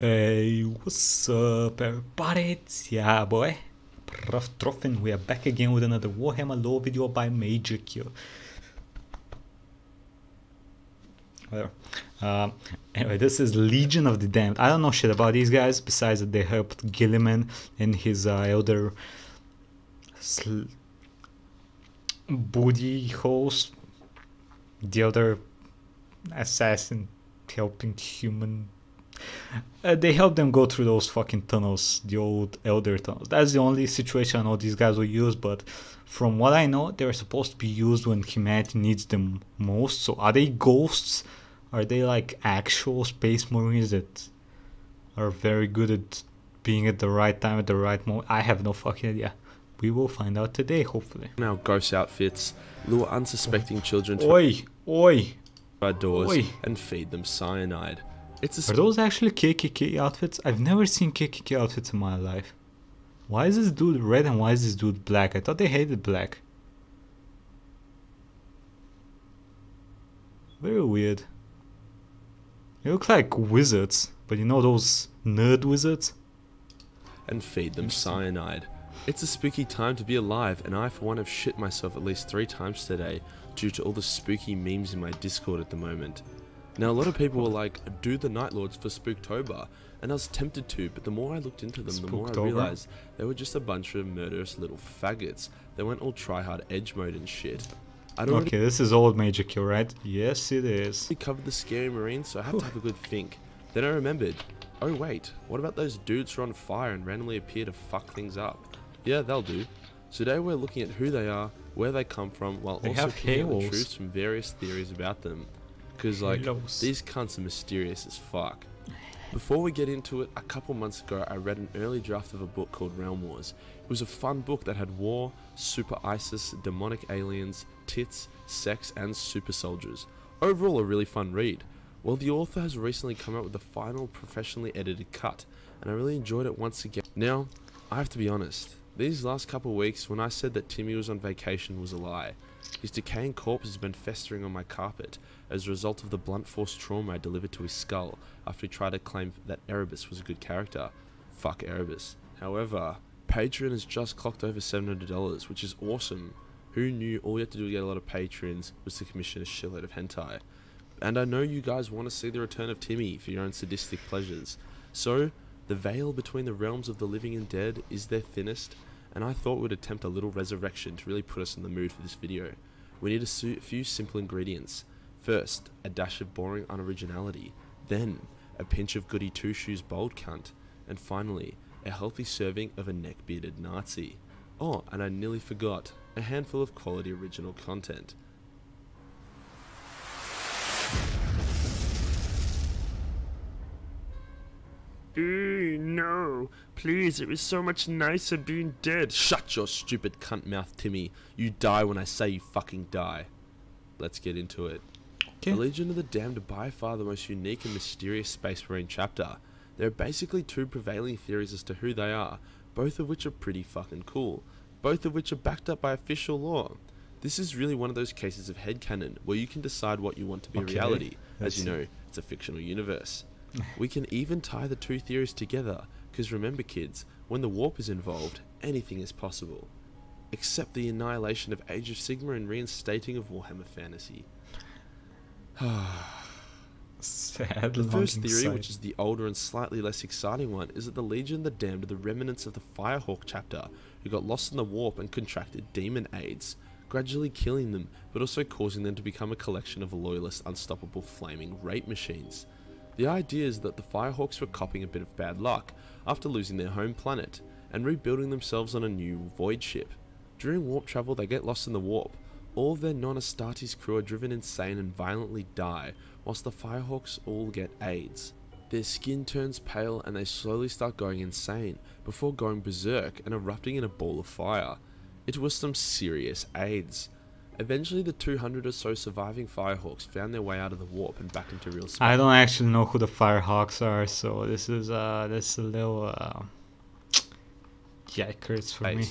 Hey, what's up everybody? It's yeah boy, Proftrof, and we are back again with another Warhammer lore video by Majorkill. Whatever. Anyway, this is Legion of the Damned. I don't know shit about these guys besides that they helped Gilliman and his elder booty host, the other assassin helping human. They helped them go through those fucking tunnels, the old elder tunnels. That's the only situation I know these guys will use, but from what I know, they're supposed to be used when humanity needs them most. So are they ghosts? Are they like actual space marines that are very good at being at the right time at the right moment? I have no fucking idea. We will find out today, hopefully. Now ghost outfits, lure unsuspecting children Oi, oi, to doors oi. and feed them cyanide. It's Are those actually KKK outfits? I've never seen KKK outfits in my life. Why is this dude red and why is this dude black? I thought they hated black. Very weird. They look like wizards, but you know those nerd wizards? and feed them cyanide. It's a spooky time to be alive, and I for one have shit myself at least 3 times today due to all the spooky memes in my Discord at the moment. Now a lot of people were like, do the Night Lords for Spooktober, and I was tempted to, but the more I looked into them, the more I realized they were just a bunch of murderous little faggots. They went all try-hard edge mode and shit. Okay, this is old Majorkill, right? Yes, it is. We covered the scary marines, so I had to have a good think. Then I remembered, oh wait, what about those dudes who are on fire and randomly appear to fuck things up? Yeah, they'll do. So today we're looking at who they are, where they come from, while They also have picking out the halos. truths from various theories about them. Because like, Halos. these cunts are mysterious as fuck. Before we get into it, a couple months ago I read an early draft of a book called Realm Wars. It was a fun book that had war, super ISIS, demonic aliens, tits, sex, and super soldiers. Overall a really fun read. Well, the author has recently come out with the final professionally edited cut, and I really enjoyed it once again. Now, I have to be honest, these last couple weeks when I said that Timmy was on vacation was a lie. His decaying corpse has been festering on my carpet as a result of the blunt force trauma I delivered to his skull after he tried to claim that Erebus was a good character. Fuck Erebus. However, Patreon has just clocked over $700, which is awesome. Who knew all you had to do to get a lot of patrons was to commission a shitload of hentai? And I know you guys want to see the return of Timmy for your own sadistic pleasures. So, the veil between the realms of the living and dead is their thinnest, and I thought we'd attempt a little resurrection to really put us in the mood for this video. We need a few simple ingredients. First, a dash of boring unoriginality, then a pinch of goody two-shoes bold cunt, and finally, a healthy serving of a neck-bearded Nazi. Oh, and I nearly forgot, a handful of quality original content. No, please, it was so much nicer being dead. Shut your stupid cunt mouth, Timmy. You die when I say you fucking die. Let's get into it. Okay. The Legion of the Damned are by far the most unique and mysterious Space Marine chapter. There are basically 2 prevailing theories as to who they are, both of which are pretty fucking cool, both of which are backed up by official lore. This is really one of those cases of headcanon, where you can decide what you want to be reality. As you know, it's a fictional universe. We can even tie the 2 theories together, because remember kids, when the warp is involved, anything is possible. Except the annihilation of Age of Sigmar and reinstating of Warhammer Fantasy. Sad. The first theory, which is the older and slightly less exciting one, is that the Legion of the Damned are the remnants of the Firehawk chapter, who got lost in the warp and contracted demon AIDS, gradually killing them, but also causing them to become a collection of loyalist, unstoppable flaming rape machines. The idea is that the Firehawks were copying a bit of bad luck after losing their home planet, and rebuilding themselves on a new void ship. During warp travel they get lost in the warp. All of their non-Astartes crew are driven insane and violently die, whilst the Firehawks all get AIDS. Their skin turns pale and they slowly start going insane, before going berserk and erupting in a ball of fire. It was some serious AIDS. Eventually the 200 or so surviving Firehawks found their way out of the warp and back into real space. I don't actually know who the Firehawks are, so this is a little yikers for me.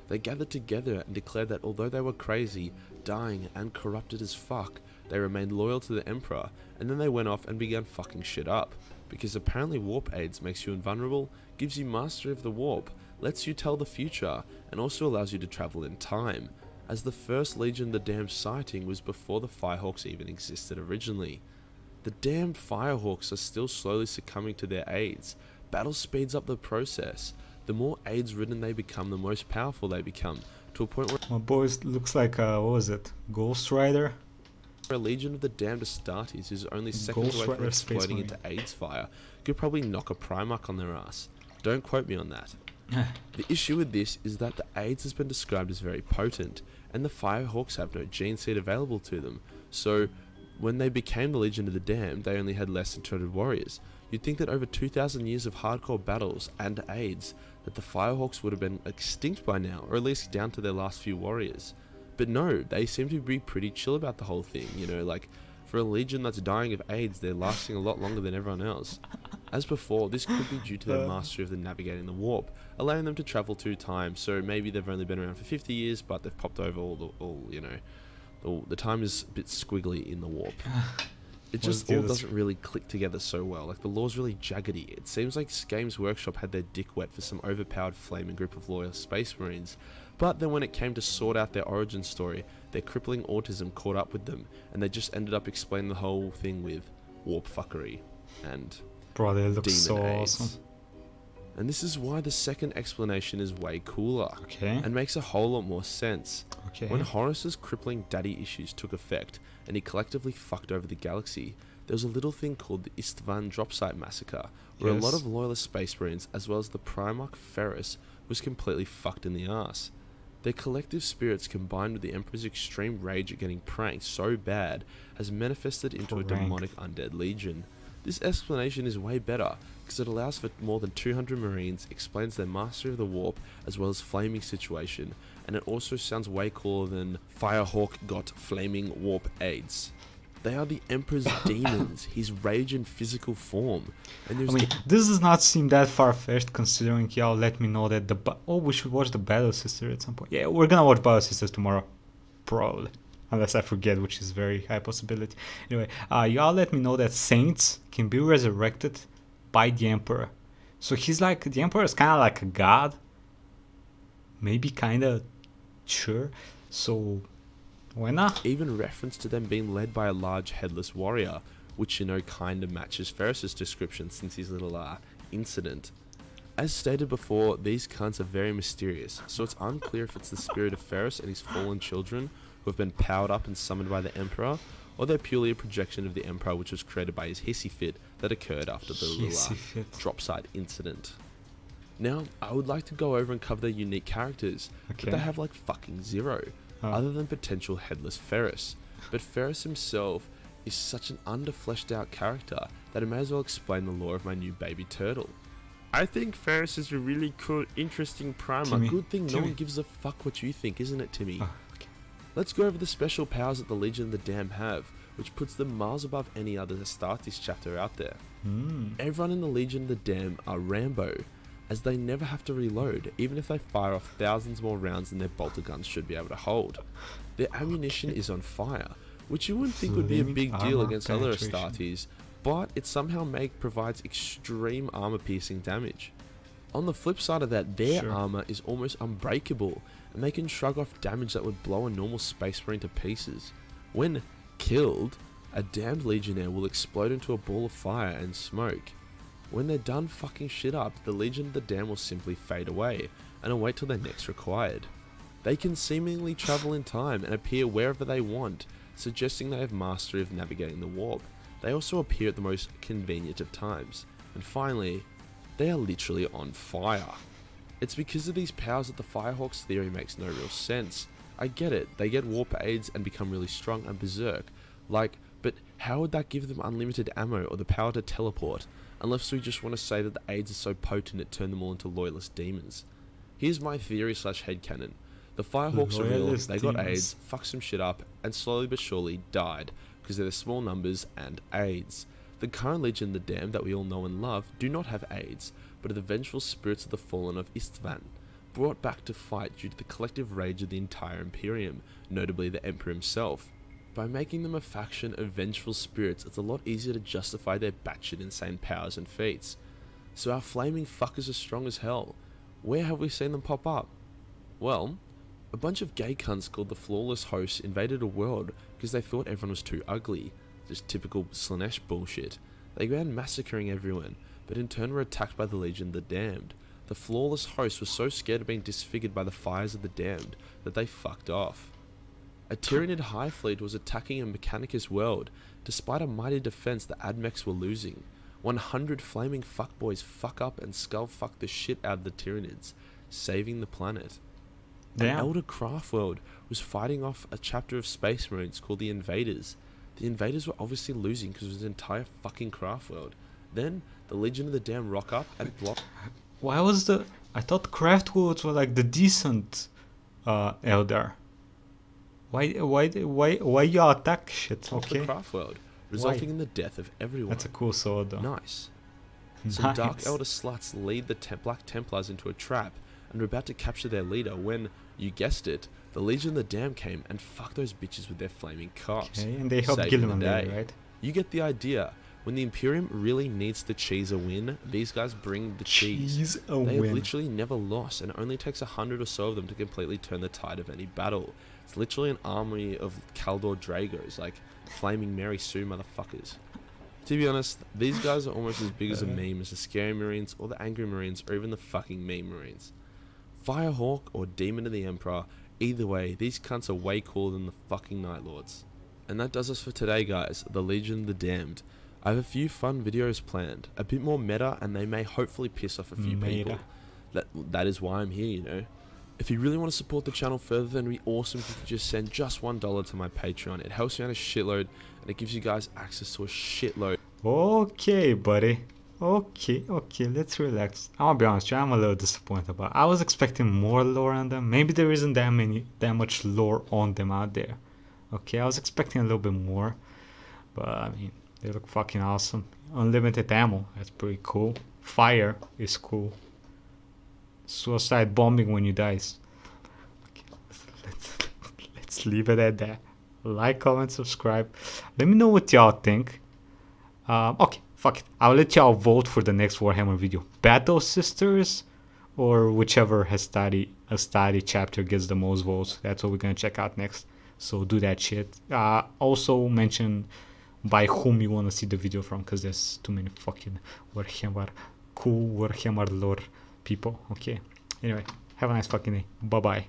They gathered together and declared that although they were crazy, dying, and corrupted as fuck, they remained loyal to the Emperor, and then they went off and began fucking shit up. because apparently warp aids makes you invulnerable, gives you mastery of the warp, lets you tell the future, and also allows you to travel in time, as the first Legion of the Damned sighting was before the Firehawks even existed originally. The damned Firehawks are still slowly succumbing to their aids. Battle speeds up the process. The more aids ridden they become, the most powerful they become, to a point where My boys looks like what was it? Ghost Rider? a Legion of the Damned Astartes, who's only seconds Ghost away from Rider Space exploding Marine. into AIDS fire, could probably knock a Primarch on their ass. Don't quote me on that. The issue with this is that the AIDS has been described as very potent, and the Firehawks have no gene seed available to them, so when they became the Legion of the Damned, they only had less than 200 warriors. You'd think that over 2,000 years of hardcore battles and AIDS, that the Firehawks would have been extinct by now, or at least down to their last few warriors. But no, they seem to be pretty chill about the whole thing, you know, like, for a Legion that's dying of AIDS, they're lasting a lot longer than everyone else. As before, this could be due to their mastery of the navigating the warp, allowing them to travel 2 times, so maybe they've only been around for 50 years, but they've popped over the time is a bit squiggly in the warp. It just all doesn't really click together so well, like the lore's really jaggedy. It seems like Games Workshop had their dick wet for some overpowered flaming group of loyal Space Marines, but then when it came to sort out their origin story, their crippling autism caught up with them, and they just ended up explaining the whole thing with warp fuckery and Bro, they look demon so aids. awesome. And this is why the second explanation is way cooler, Okay. and makes a whole lot more sense. Okay. When Horus's crippling daddy issues took effect, and he collectively fucked over the galaxy, there was a little thing called the Istvan Dropsite Massacre, where a lot of loyalist Space Marines, as well as the Primarch Ferris, was completely fucked in the ass. Their collective spirits combined with the Emperor's extreme rage at getting pranked so bad has manifested into a demonic undead legion. This explanation is way better, because it allows for more than 200 Marines, explains their mastery of the warp as well as flaming situation, and it also sounds way cooler than Firehawk got flaming warp aids. They are the Emperor's demons, his rage in physical form. And there's this does not seem that far-fetched considering y'all let me know that we should watch the Battle Sister at some point. Yeah, we're gonna watch Battle Sisters tomorrow. Probably. Unless I forget, which is very high possibility. Anyway, y'all let me know that saints can be resurrected by the Emperor. So he's like, the Emperor is kind of like a god. Maybe kind of, sure. So, why not? Even reference to them being led by a large headless warrior, which, you know, kind of matches Ferris's description since his little incident. As stated before, these cunts are very mysterious, so it's unclear if it's the spirit of Ferris and his fallen children who have been powered up and summoned by the Emperor, or they're purely a projection of the Emperor which was created by his hissy fit that occurred after the little dropsite incident. Now, I would like to go over and cover their unique characters, but they have like fucking zero, other than potential headless Ferris. But Ferris himself is such an under-fleshed out character that I may as well explain the lore of my new baby turtle. I think Ferris is a really cool, interesting primer. Good thing no one gives a fuck what you think, isn't it, Timmy? Let's go over the special powers that the Legion of the Damned have, which puts them miles above any other Astartes chapter out there. Everyone in the Legion of the Damned are Rambo, as they never have to reload, even if they fire off thousands more rounds than their bolter guns should be able to hold. Their ammunition is on fire, which you wouldn't think would be a big deal against other Astartes, but it somehow provides extreme armor-piercing damage. On the flip side of that, their armor is almost unbreakable, and they can shrug off damage that would blow a normal Space Marine to pieces. When killed, a damned Legionnaire will explode into a ball of fire and smoke. When they're done fucking shit up, the Legion of the Damned will simply fade away, and await till they're next required. They can seemingly travel in time and appear wherever they want, suggesting they have mastery of navigating the warp. They also appear at the most convenient of times. And finally, they are literally on fire. It's because of these powers that the Firehawks theory makes no real sense. I get it, they get warp aids and become really strong and berserk. But how would that give them unlimited ammo or the power to teleport? Unless we just want to say that the aids are so potent it turned them all into loyalist demons. Here's my theory / headcanon. The Firehawks are real, they got aids, fucked some shit up, and slowly but surely died, because they're the small numbers and aids. The current Legion of the Damned that we all know and love do not have aids, but are the vengeful spirits of the fallen of Istvan, brought back to fight due to the collective rage of the entire Imperium, notably the Emperor himself. by making them a faction of vengeful spirits, it's a lot easier to justify their batshit insane powers and feats. So our flaming fuckers are strong as hell. Where have we seen them pop up? Well, a bunch of gay cunts called the Flawless Hosts invaded a world because they thought everyone was too ugly. Just typical Slanesh bullshit. They began massacring everyone, but in turn were attacked by the Legion of the Damned. The Flawless Hosts were so scared of being disfigured by the fires of the Damned that they fucked off. A Tyranid High Fleet was attacking a Mechanicus world. Despite a mighty defense, the Admechs were losing. 100 flaming fuckboys fuck up and skull fuck the shit out of the Tyranids, saving the planet. An Elder Craft world was fighting off a chapter of Space Marines called the Invaders. The Invaders were obviously losing because it was an entire fucking craft world. Then, the Legion of the Damned rock up and block... Why was the... I thought craft worlds were like the decent Elder. Why you attack shit? Okay. The craft world, resulting in the death of everyone. That's a cool sword though. Nice. Some Dark Elder sluts lead the Black Templars into a trap and were about to capture their leader when, you guessed it, the Legion of the Damned came and fucked those bitches with their flaming cocks. Okay, and they helped Gilliman there, right? You get the idea. When the Imperium really needs to cheese a win, these guys bring the cheese. They have literally never lost, and it only takes 100 or so of them to completely turn the tide of any battle. It's literally an army of Kaldor Dragos, like flaming Mary Sue motherfuckers. To be honest, these guys are almost as big as a meme as the Scary Marines or the Angry Marines or even the fucking Meme Marines. Firehawk or Demon of the Emperor, either way, these cunts are way cooler than the fucking Night Lords. And that does us for today, guys, the Legion of the Damned. I have a few fun videos planned, a bit more meta, and they may hopefully piss off a few people. That is why I'm here, you know. If you really want to support the channel further, then it'd be awesome if you could just send just $1 to my Patreon. It helps me out a shitload, and it gives you guys access to a shitload. Okay, buddy. Okay, let's relax. I'm gonna be honest, I'm a little disappointed, but I was expecting more lore on them. Maybe there isn't that much lore on them out there. Okay, I was expecting a little bit more, but I mean, they look fucking awesome. Unlimited ammo, that's pretty cool. Fire is cool. Suicide bombing when you die. Okay, let's leave it at that. Like, comment, subscribe. Let me know what y'all think. Okay, fuck it. I'll let y'all vote for the next Warhammer video. Battle Sisters or whichever Hastati chapter gets the most votes. That's what we're gonna check out next. So do that shit. Also mention by whom you want to see the video from, because there's too many fucking cool Warhammer lore people. Okay, anyway, have a nice fucking day. Bye bye.